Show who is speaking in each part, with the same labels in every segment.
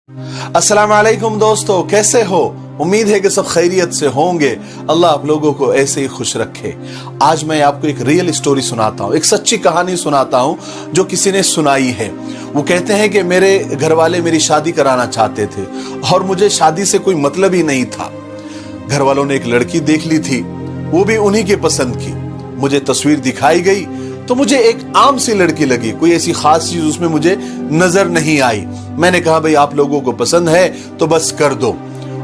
Speaker 1: अस्सलाम वालेकुम दोस्तों, कैसे हो? उम्मीद है कि सब खैरियत से होंगे। अल्लाह आप लोगों को ऐसे ही खुश रखे। आज मैं आपको एक रियल स्टोरी सुनाता हूँ, एक सच्ची कहानी सुनाता हूँ जो किसी ने सुनाई है। वो कहते हैं कि मेरे घर वाले मेरी शादी कराना चाहते थे और मुझे शादी से कोई मतलब ही नहीं था। घर वालों ने एक लड़की देख ली थी, वो भी उन्हीं के पसंद की। मुझे तस्वीर दिखाई गई तो मुझे एक आम सी लड़की लगी, कोई ऐसी खास चीज उसमें मुझे नजर नहीं आई। मैंने कहा भाई आप लोगों को पसंद है तो बस कर दो।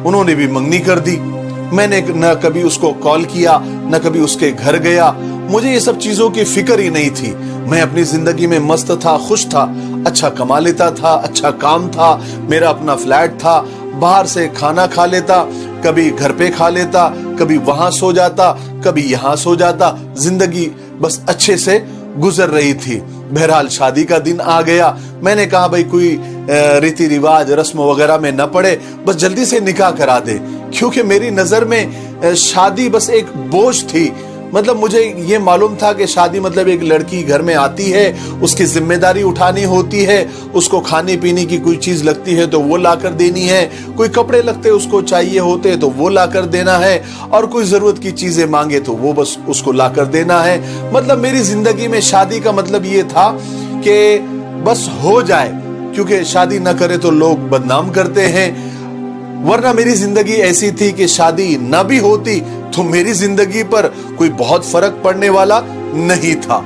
Speaker 1: उन्होंने भी मंगनी कर दी। मैंने न कभी उसको कॉल किया न कभी उसके घर गया। मुझे ये सब चीजों की फिक्र ही नहीं थी। मैं अपनी जिंदगी में मस्त था, खुश था, अच्छा कमा लेता था, अच्छा काम था, मेरा अपना फ्लैट था, बाहर से खाना खा लेता, कभी घर पे खा लेता, कभी वहां सो जाता, कभी यहाँ सो जाता। जिंदगी बस अच्छे से गुजर रही थी। बहरहाल शादी का दिन आ गया। मैंने कहा भाई कोई रीति रिवाज रस्म वगैरह में न पड़े, बस जल्दी से निकाह करा दे, क्योंकि मेरी नजर में शादी बस एक बोझ थी। मतलब मुझे ये मालूम था कि शादी मतलब एक लड़की घर में आती है, उसकी जिम्मेदारी उठानी होती है, उसको खाने पीने की कोई चीज लगती है तो वो लाकर देनी है, कोई कपड़े लगते उसको चाहिए होते तो वो लाकर देना है, और कोई जरूरत की चीजें मांगे तो वो बस उसको लाकर देना है। मतलब मेरी जिंदगी में शादी का मतलब ये था कि बस हो जाए, क्योंकि शादी न करे तो लोग बदनाम करते हैं। वरना मेरी जिंदगी ऐसी थी कि शादी न भी होती तो मेरी जिंदगी पर कोई बहुत फर्क पड़ने वाला नहीं था।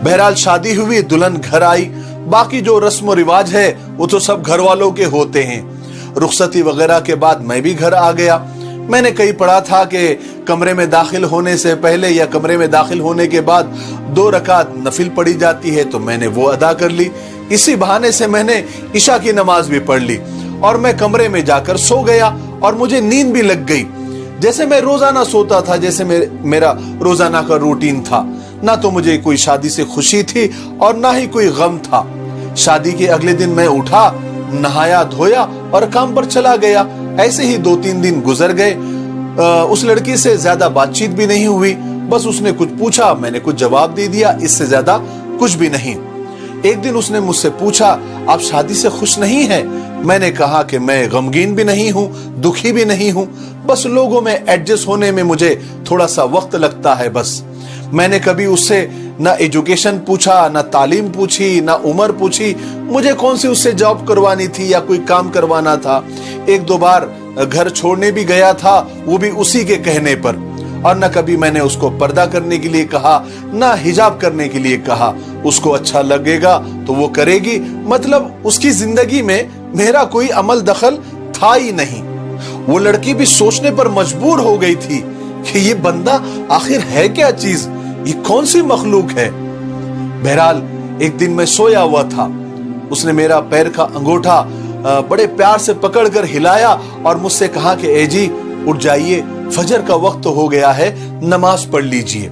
Speaker 1: बहरहाल शादी हुई, दुल्हन घर आई। बाकी जो रस्म रिवाज है वो तो सब घर वालों के होते हैं। रुखसती वगैरह के बाद मैं भी घर आ गया। मैंने कहीं पढ़ा था कि कमरे में दाखिल होने से पहले या कमरे में दाखिल होने के बाद 2 रकात नफिल पढ़ी जाती है, तो मैंने वो अदा कर ली। इसी बहाने से मैंने इशा की नमाज भी पढ़ ली और मैं कमरे में जाकर सो गया और मुझे नींद भी लग गई। जैसे मैं रोजाना सोता था, जैसे मेरा रोजाना का रूटीन था। ना तो मुझे कोई शादी से खुशी थी और ना ही कोई गम था। शादी के अगले दिन मैं उठा, नहाया धोया और काम पर चला गया। ऐसे ही 2-3 दिन गुजर गए। उस लड़की से ज्यादा बातचीत भी नहीं हुई। बस उसने कुछ पूछा, मैंने कुछ जवाब दे दिया, इससे ज्यादा कुछ भी नहीं। एक दिन उसने मुझसे पूछा, आप शादी से खुश नहीं हैं? मैंने कहा कि मैं गमगीन भी नहीं हूं, दुखी भी नहीं हूं, बस लोगों में एडजस्ट होने में मुझे थोड़ा सा वक्त लगता है बस। मैंने कभी उससे ना एजुकेशन पूछा, ना तालीम पूछी, ना उम्र पूछी। मुझे कौन सी उससे जॉब करवानी थी या कोई काम करवाना था। 1-2 बार घर छोड़ने भी गया था, वो भी उसी के कहने पर। और न कभी मैंने उसको पर्दा करने के लिए कहा, ना हिजाब करने के लिए कहा। उसको अच्छा लगेगा तो वो करेगी। मतलब उसकी जिंदगी में मेरा कोई अमल दखल था ही नहीं। वो लड़की भी सोचने पर मजबूर हो गई थी कि ये बंदा आखिर है क्या चीज, ये कौन सी मखलूक है। बहरहाल एक दिन मैं सोया हुआ था, उसने मेरा पैर का अंगूठा बड़े प्यार से पकड़कर हिलाया और मुझसे कहा कि ए जी उठ जाइए, फजर का वक्त हो गया है, नमाज पढ़ लीजिए।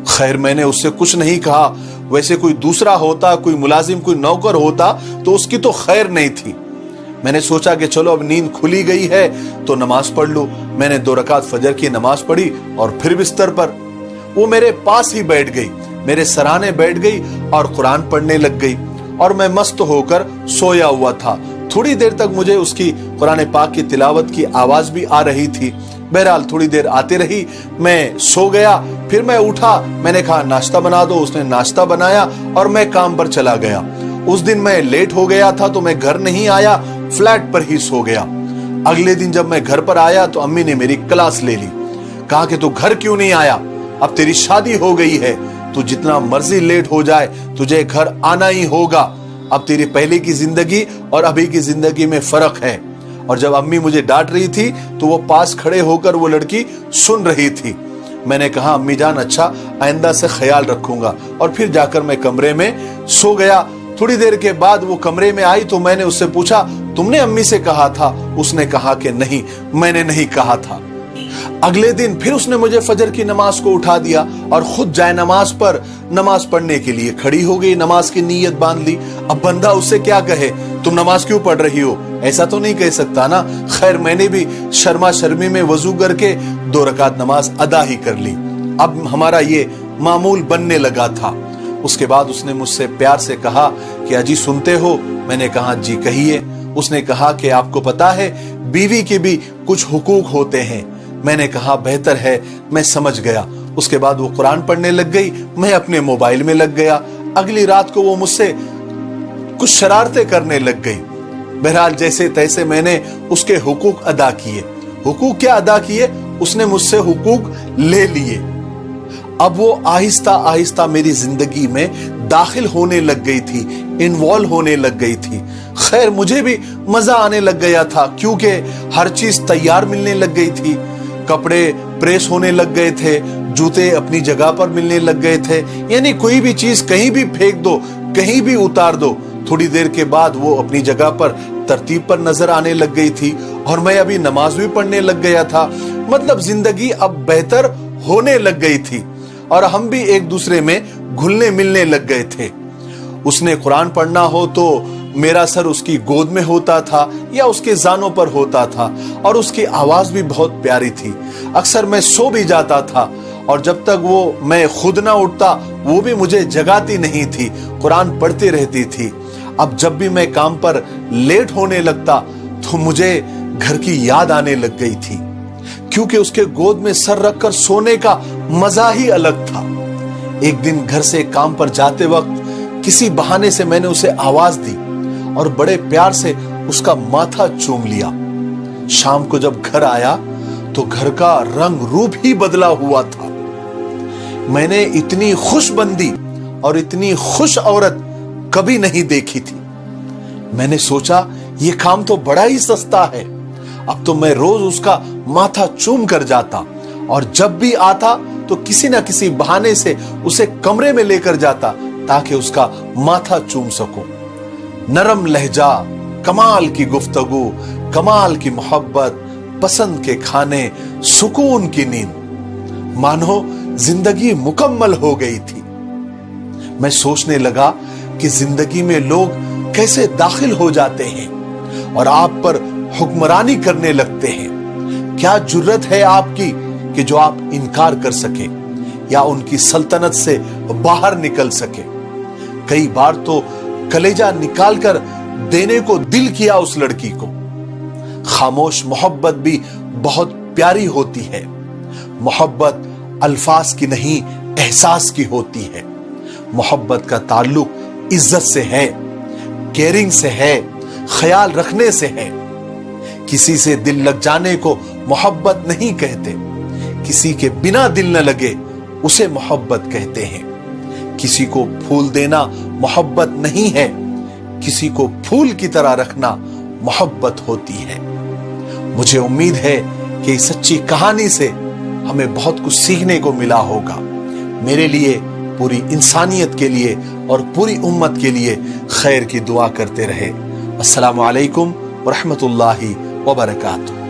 Speaker 1: खैर मैंने उससे कुछ नहीं कहा। वैसे कोई दूसरा होता, कोई मुलाजिम, कोई नौकर होता तो उसकी तो खैर नहीं थी। मैंने सोचा कि चलो अब नींद खुली गई है तो नमाज पढ़ लूं। मैंने 2 रकात फजर की नमाज पढ़ी और फिर बिस्तर पर वो मेरे पास ही बैठ गई, मेरे सराहने बैठ गई और कुरान पढ़ने लग गई और मैं मस्त होकर सोया हुआ था। थोड़ी देर तक मुझे उसकी कुरान पाक की तिलावत की आवाज भी आ रही थी। बहरहाल थोड़ी देर आती रही, मैं सो गया। फिर मैं उठा, मैंने कहा नाश्ता बना दो। उसने नाश्ता बनाया और मैं काम पर चला गया। उस दिन मैं लेट हो गया था तो मैं घर नहीं आया, फ्लैट पर ही सो गया। अगले दिन जब मैं घर पर आया तो अम्मी ने मेरी क्लास ले ली। कहा कि तू घर क्यों नहीं आया, अब तेरी शादी हो गई है, तू जितना मर्जी लेट हो जाए तुझे घर आना ही होगा। अब तेरी पहले की जिंदगी और अभी की जिंदगी में फर्क है। और जब अम्मी मुझे डांट रही थी तो वो पास खड़े होकर वो लड़की सुन रही थी। मैंने कहा अम्मी जान अच्छा, आइंदा से ख्याल रखूंगा। और फिर जाकर मैं कमरे में सो गया। थोड़ी देर के बाद वो कमरे में आई तो मैंने उससे पूछा, तुमने अम्मी से कहा था? उसने कहा कि नहीं, मैंने नहीं कहा था। अगले दिन फिर उसने मुझे फजर की नमाज को उठा दिया और खुद जाए नमाज पर नमाज पढ़ने के लिए खड़ी हो गई, नमाज की नीयत बांध ली। अब बंदा उससे क्या कहे, तुम नमाज क्यों पढ़ रही हो, ऐसा तो नहीं कह सकता ना। खैर मैंने भी शर्मा शर्मी में वजू करके 2 रकात नमाज अदा ही कर ली। अब हमारा ये मामूल बनने लगा था। उसके बाद उसने मुझसे प्यार से कहा कि अजी सुनते हो? मैंने कहा जी कहिए। उसने कहा कि आपको पता है बीवी के भी कुछ हुकूक होते हैं। मैंने कहा बेहतर है, मैं समझ गया। उसके बाद वो कुरान पढ़ने लग गई, मैं अपने मोबाइल में लग गया। अगली रात को वो मुझसे कुछ शरारतें करने लग गई। बहरहाल जैसे तैसे मैंने उसके हुकूक अदा किए। हुकूक क्या अदा किए? उसने मुझसे हुकूक ले लिए। अब वो आहिस्ता आहिस्ता मेरी जिंदगी में दाखिल होने लग गई थी, इन्वॉल्व होने लग गई थी। खैर मुझे भी मजा आने लग गया था, क्योंकि हर चीज तैयार मिलने लग गई थी। कपड़े प्रेस होने लग गए थे, जूते अपनी जगह पर मिलने लग गए थे। यानी कोई भी चीज कहीं भी फेंक दो, कहीं भी उतार दो, थोड़ी देर के बाद वो अपनी जगह पर तरतीब पर नजर आने लग गई थी। और मैं अभी नमाज भी पढ़ने लग गया था। मतलब जिंदगी अब बेहतर होने लग गई थी और हम भी एक दूसरे में घुलने मिलने लग गए थे। उसने कुरान पढ़ना हो तो मेरा सर उसकी गोद में होता था या उसके जानों पर होता था, और उसकी आवाज भी बहुत प्यारी थी। अक्सर मैं सो भी जाता था और जब तक वो मैं खुद ना उठता वो भी मुझे जगाती नहीं थी, कुरान पढ़ती रहती थी। अब जब भी मैं काम पर लेट होने लगता तो मुझे घर की याद आने लग गई थी, क्योंकि उसके गोद में सर रखकर सोने का मजा ही अलग था। एक दिन घर से काम पर जाते वक्त किसी बहाने से मैंने उसे आवाज दी और बड़े प्यार से उसका माथा चूम लिया। शाम को जब घर आया तो घर का रंग रूप ही बदला हुआ था। मैंने इतनी खुशबंदी और इतनी खुश औरत कभी नहीं देखी थी। मैंने सोचा ये काम तो बड़ा ही सस्ता है। अब तो मैं रोज उसका माथा चूम कर जाता और जब भी आता तो किसी ना किसी बहाने से उसे कमरे में लेकर जाता ताकि उसका माथा चूम सकूं। नरम लहजा, कमाल की गुफ्तगू, कमाल की मोहब्बत, पसंद के खाने, सुकून की नींद, मानो जिंदगी मुकम्मल हो गई थी। मैं सोचने लगा कि जिंदगी में लोग कैसे दाखिल हो जाते हैं और आप पर हुक्मरानी करने लगते हैं। क्या जुर्रत है आपकी कि जो आप इनकार कर सके या उनकी सल्तनत से बाहर निकल सके। कई बार तो कलेजा निकाल कर देने को दिल किया उस लड़की को। खामोश मोहब्बत भी बहुत प्यारी होती है। मोहब्बत अल्फाज की नहीं, एहसास की होती है। मोहब्बत का ताल्लुक इज्जत से है, केयरिंग से है, ख्याल रखने से है। किसी से दिल लग जाने को मोहब्बत नहीं कहते। किसी के बिना दिल न लगे उसे मोहब्बत कहते हैं। किसी को फूल देना मोहब्बत नहीं है, किसी को फूल की तरह रखना मोहब्बत होती है। मुझे उम्मीद है कि इस सच्ची कहानी से हमें बहुत कुछ सीखने को मिला होगा। मेरे लिए, पूरी इंसानियत के लिए और पूरी उम्मत के लिए खैर की दुआ करते रहे। अस्सलामु अलैकुम व रहमतुल्लाहि व बरकातुहू।